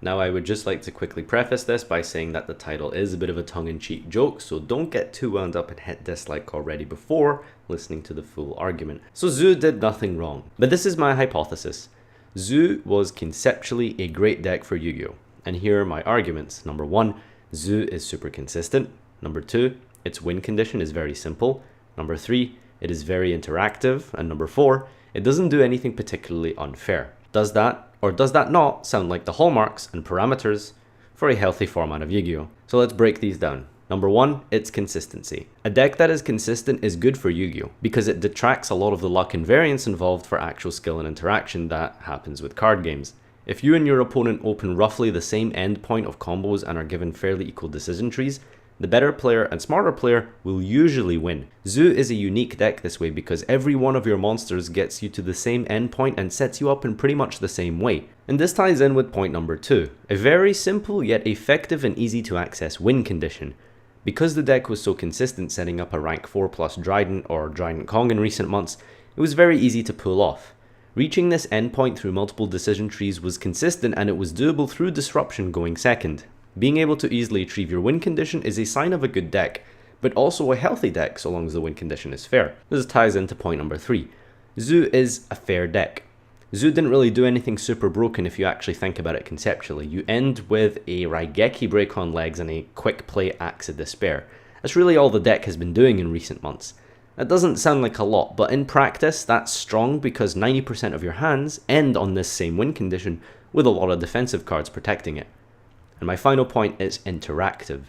Now I would just like to quickly preface this by saying that the title is a bit of a tongue-in-cheek joke, so don't get too wound up and hit dislike already before listening to the full argument. So Zhu did nothing wrong, but this is my hypothesis. Zhu was conceptually a great deck for Yu-Gi-Oh! And here are my arguments. Number 1, Zhu is super consistent. Number 2, its win condition is very simple. Number 3, it is very interactive. And number 4, it doesn't do anything particularly unfair. Does that, or does that not, sound like the hallmarks and parameters for a healthy format of Yu-Gi-Oh! So let's break these down. Number 1, it's consistency. A deck that is consistent is good for Yu-Gi-Oh! Because it detracts a lot of the luck and variance involved for actual skill and interaction that happens with card games. If you and your opponent open roughly the same endpoint of combos and are given fairly equal decision trees, the better player and smarter player will usually win. Zhu is a unique deck this way because every one of your monsters gets you to the same endpoint and sets you up in pretty much the same way. And this ties in with point number 2, a very simple yet effective and easy to access win condition. Because the deck was so consistent setting up a rank 4 plus Dryden or Dryden Kong in recent months, it was very easy to pull off. Reaching this endpoint through multiple decision trees was consistent and it was doable through disruption going second. Being able to easily achieve your win condition is a sign of a good deck, but also a healthy deck so long as the win condition is fair. This ties into point number 3. Zhu is a fair deck. Zhu didn't really do anything super broken if you actually think about it conceptually. You end with a Raigeki break on legs and a quick play Axe of Despair. That's really all the deck has been doing in recent months. That doesn't sound like a lot, but in practice that's strong because 90% of your hands end on this same win condition with a lot of defensive cards protecting it. And my final point is interactive.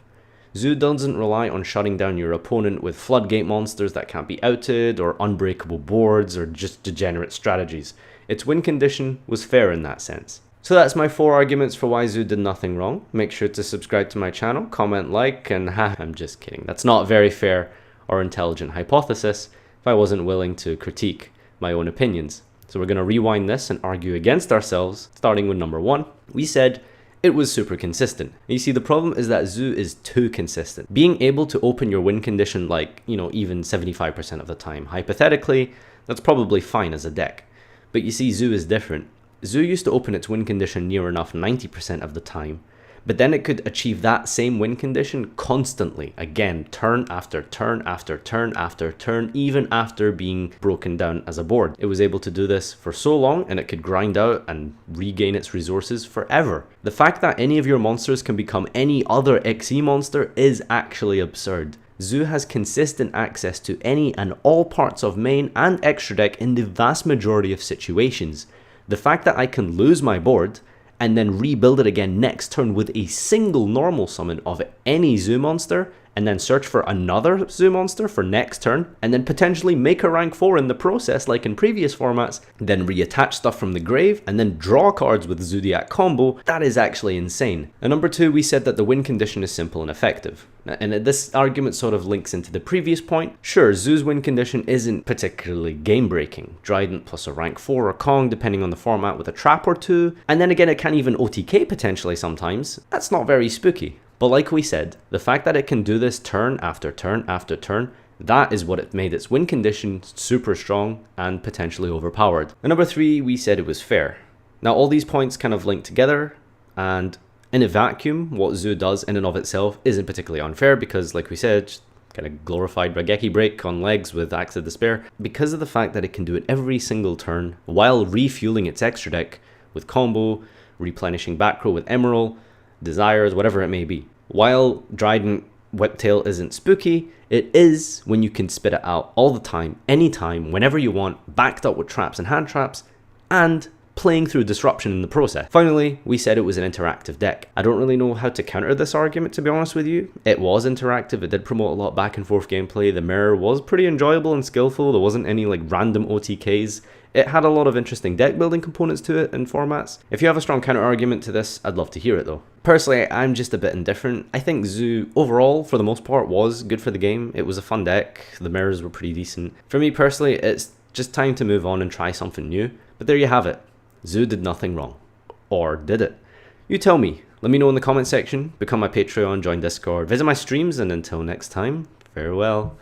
Zhu doesn't rely on shutting down your opponent with floodgate monsters that can't be outed or unbreakable boards or just degenerate strategies. Its win condition was fair in that sense. So that's my 4 arguments for why Zhu did nothing wrong. Make sure to subscribe to my channel, comment, like, and I'm just kidding. That's not a very fair or intelligent hypothesis if I wasn't willing to critique my own opinions. So we're going to rewind this and argue against ourselves, starting with number 1. We said it was super consistent. You see, the problem is that Zhu is too consistent. Being able to open your win condition like, even 75% of the time, hypothetically, that's probably fine as a deck. But you see, Zhu is different. Zhu used to open its win condition near enough 90% of the time, but then it could achieve that same win condition constantly, again, turn after turn after turn after turn, even after being broken down as a board. It was able to do this for so long, and it could grind out and regain its resources forever. The fact that any of your monsters can become any other XE monster is actually absurd. Zhu has consistent access to any and all parts of main and extra deck in the vast majority of situations. The fact that I can lose my board and then rebuild it again next turn with a single normal summon of any Zhu monster, and then search for another Zhu monster for next turn, and then potentially make a rank 4 in the process like in previous formats, then reattach stuff from the grave, and then draw cards with Zodiac combo, that is actually insane. And number 2, we said that the win condition is simple and effective. And this argument sort of links into the previous point. Sure, Zhu's win condition isn't particularly game-breaking. Dryden plus a rank 4 or Kong depending on the format with a trap or 2, and then again it can even OTK potentially sometimes. That's not very spooky. But like we said, the fact that it can do this turn after turn after turn, that is what it made its win condition super strong and potentially overpowered. And number 3, we said it was fair. Now all these points kind of link together, and in a vacuum, what Zhu does in and of itself isn't particularly unfair because, like we said, just kind of glorified Raigeki break on legs with Axe of Despair. Because of the fact that it can do it every single turn while refueling its extra deck with combo, replenishing back row with Emerald, Desires, whatever it may be. While Dryden Whiptail isn't spooky, it is when you can spit it out all the time, anytime, whenever you want, backed up with traps and hand traps, and playing through disruption in the process. Finally, we said it was an interactive deck. I don't really know how to counter this argument, to be honest with you. It was interactive, it did promote a lot of back and forth gameplay, the mirror was pretty enjoyable and skillful, there wasn't any like random OTKs. It had a lot of interesting deck building components to it and formats. If you have a strong counter argument to this, I'd love to hear it though. Personally, I'm just a bit indifferent. I think Zhu, overall, for the most part, was good for the game. It was a fun deck, the mirrors were pretty decent. For me personally, it's just time to move on and try something new. But there you have it. Zhu did nothing wrong. Or did it? You tell me. Let me know in the comment section, become my Patreon, join Discord, visit my streams, and until next time, farewell.